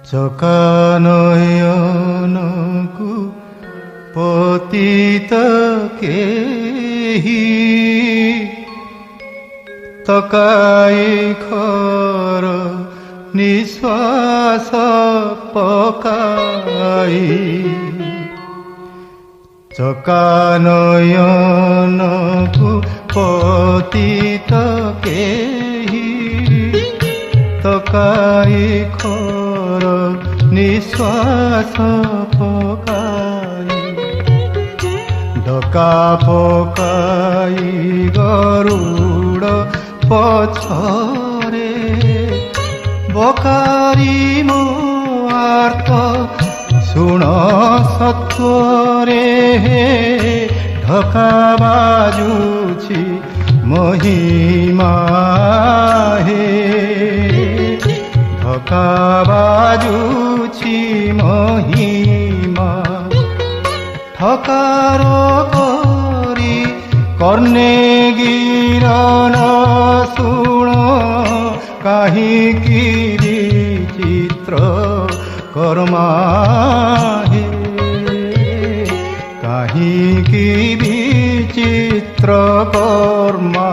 চকানয়নকু পতিত কেহি তকাই খর নিশ্বাস পকাই চকানয়নকু পতিত কেহি তকাই খর নিশ্বাস পকাই ডকা পকাই গরুড় পছরে বকারি মো আর্ত শুণ সত্বরে ঢকা বাজুছি মহিমা হে ঢকা বাজুছি মহিমা ঠকার করি কর্ণে গিরণ শুণ কাহিকি বিচিত্র কর্মা হে কাহিকি বিচিত্র কর্মা।